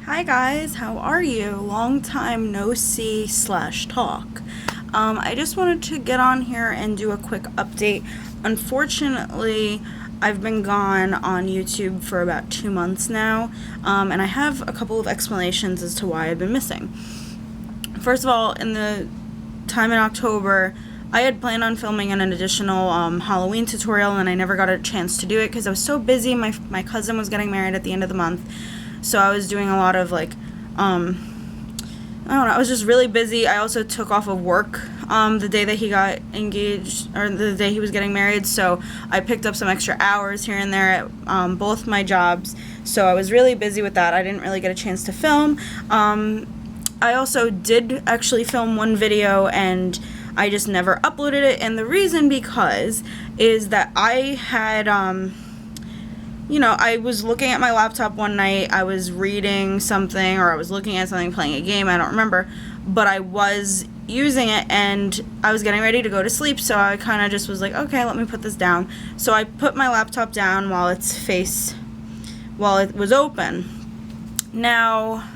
Hi guys, how are you? Long time no see slash talk. I just wanted to get on here and do a quick update. Unfortunately, I've been gone on YouTube for about 2 months now, and I have a couple of explanations as to why I've been missing. First of all, in the time in October, I had planned on filming an additional Halloween tutorial, and I never got a chance to do it because I was so busy. My cousin was getting married at the end of the month, so I was doing a lot of I don't know, I was just really busy. I also took off of work the day that he got engaged, or the day he was getting married, so I picked up some extra hours here and there at both my jobs, so I was really busy with that. I didn't really get a chance to film. I also did actually film one video, and I just never uploaded it, and the reason because is that I had I was looking at my laptop one night, I was reading something, or I was looking at something, playing a game, I don't remember, but I was using it, and I was getting ready to go to sleep, so I kind of just was like, okay, let me put this down. So I put my laptop down while it was open. Now,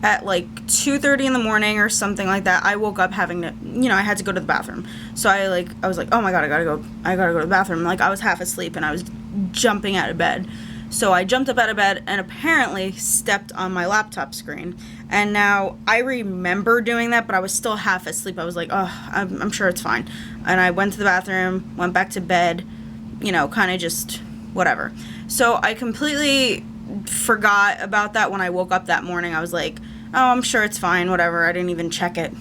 at like 2:30 in the morning or something like that, I woke up having to, I had to go to the bathroom. So I was like, oh my god, I gotta go to the bathroom. Like, I was half asleep and I was jumping out of bed. So I jumped up out of bed and apparently stepped on my laptop screen. And now I remember doing that, but I was still half asleep. I was like, oh, I'm sure it's fine. And I went to the bathroom, went back to bed, kind of just whatever. So I completely forgot about that when I woke up that morning. I was like, oh, I'm sure it's fine, whatever. I didn't even check it.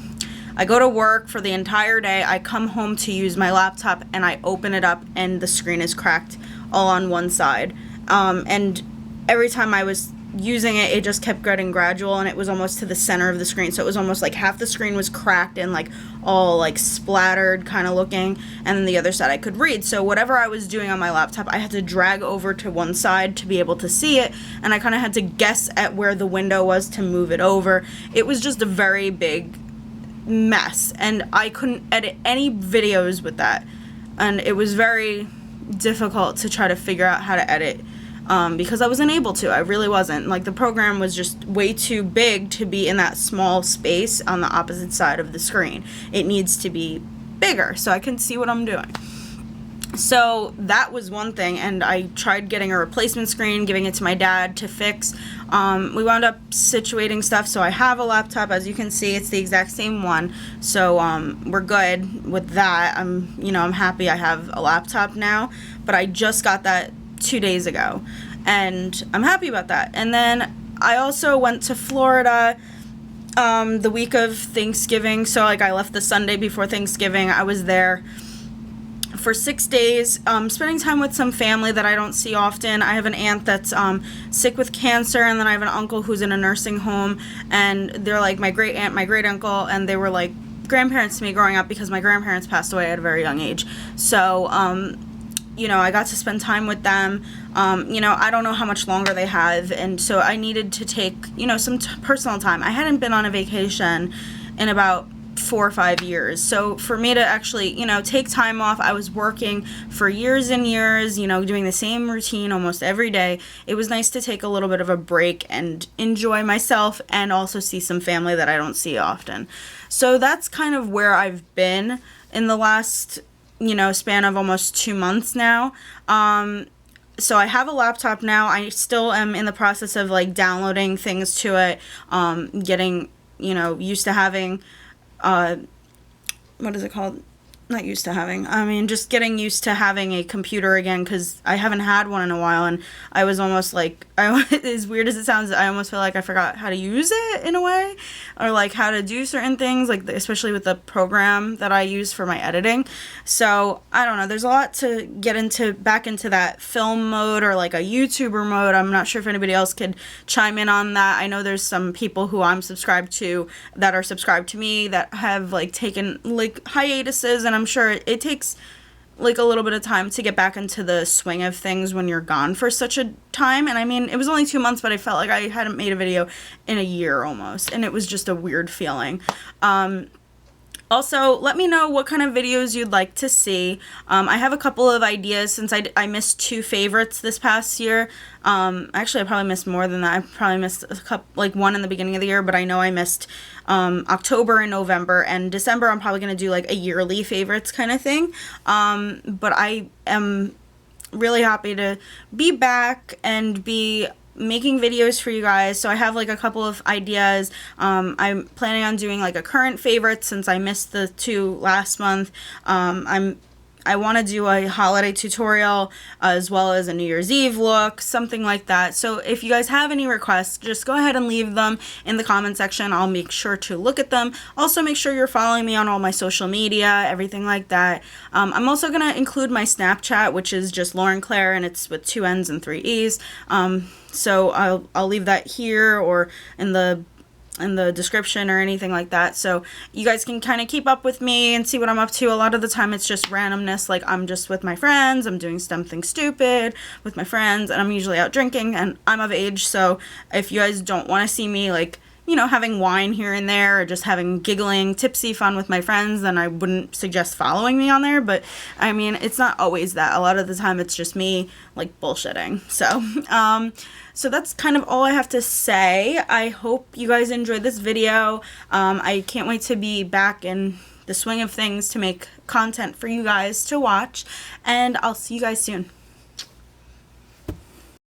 I go to work for the entire day. I come home to use my laptop, and I open it up, and the screen is cracked all on one side. And every time I was using it, it just kept getting gradual, and it was almost to the center of the screen. So it was almost like half the screen was cracked and like all like splattered kind of looking, and then the other side I could read. So whatever I was doing on my laptop, I had to drag over to one side to be able to see it, and I kind of had to guess at where the window was to move it over. It was just a very big mess, and I couldn't edit any videos with that, and it was very difficult to try to figure out how to edit because I wasn't able to. I really wasn't. Like, the program was just way too big to be in that small space on the opposite side of the screen. It needs to be bigger so I can see what I'm doing. So that was one thing, and I tried getting a replacement screen, giving it to my dad to fix. We wound up situating stuff, so I have a laptop. As you can see, it's the exact same one, so we're good with that. I'm happy I have a laptop now, but I just got that 2 days ago, and I'm happy about that. And then I also went to Florida the week of Thanksgiving, so I left the Sunday before Thanksgiving. I was there for 6 days, spending time with some family that I don't see often. I have an aunt that's sick with cancer, and then I have an uncle who's in a nursing home, and they're like my great aunt, my great uncle, and they were like grandparents to me growing up because my grandparents passed away at a very young age. So I got to spend time with them. I don't know how much longer they have, and so I needed to take some personal time. I hadn't been on a vacation in about 4 or 5 years. So for me to actually, take time off, I was working for years and years, doing the same routine almost every day. It was nice to take a little bit of a break and enjoy myself, and also see some family that I don't see often. So that's kind of where I've been in the last, span of almost 2 months now. So I have a laptop now. I still am in the process of downloading things to it, getting, used to having what is it called? Not used to having. I mean, just getting used to having a computer again, because I haven't had one in a while, and I was almost as weird as it sounds, I almost feel like I forgot how to use it in a way, or how to do certain things, especially with the program that I use for my editing. So I don't know. There's a lot to get back into that film mode, or a YouTuber mode. I'm not sure if anybody else could chime in on that. I know there's some people who I'm subscribed to that are subscribed to me that have taken hiatuses, and I'm sure it takes a little bit of time to get back into the swing of things when you're gone for such a time. And I mean, it was only 2 months, but I felt like I hadn't made a video in a year almost, and it was just a weird feeling. Also, let me know what kind of videos you'd like to see. I have a couple of ideas since I missed 2 favorites this past year. Actually, I probably missed more than that. I probably missed a couple, like one in the beginning of the year, but I know I missed October and November, and December I'm probably going to do like a yearly favorites kind of thing. But I am really happy to be back and be making videos for you guys. So I have like a couple of ideas. I'm planning on doing like a current favorite since I missed the 2 last month. I want to do a holiday tutorial as well as a New Year's Eve look, something like that. So if you guys have any requests, just go ahead and leave them in the comment section. I'll make sure to look at them. Also, make sure you're following me on all my social media, everything like that. I'm also going to include my Snapchat, which is just lorennclaireee, and it's with 2 N's and 3 E's. So I'll leave that here or in the description or anything like that, so you guys can kind of keep up with me and see what I'm up to. A lot of the time it's just randomness, like I'm just with my friends, I'm doing something stupid with my friends, and I'm usually out drinking, and I'm of age, so if you guys don't want to see me like, you know, having wine here and there or just having giggling, tipsy fun with my friends, then I wouldn't suggest following me on there. But I mean, it's not always that. A lot of the time it's just me like bullshitting. So that's kind of all I have to say. I hope you guys enjoyed this video. I can't wait to be back in the swing of things to make content for you guys to watch, and I'll see you guys soon.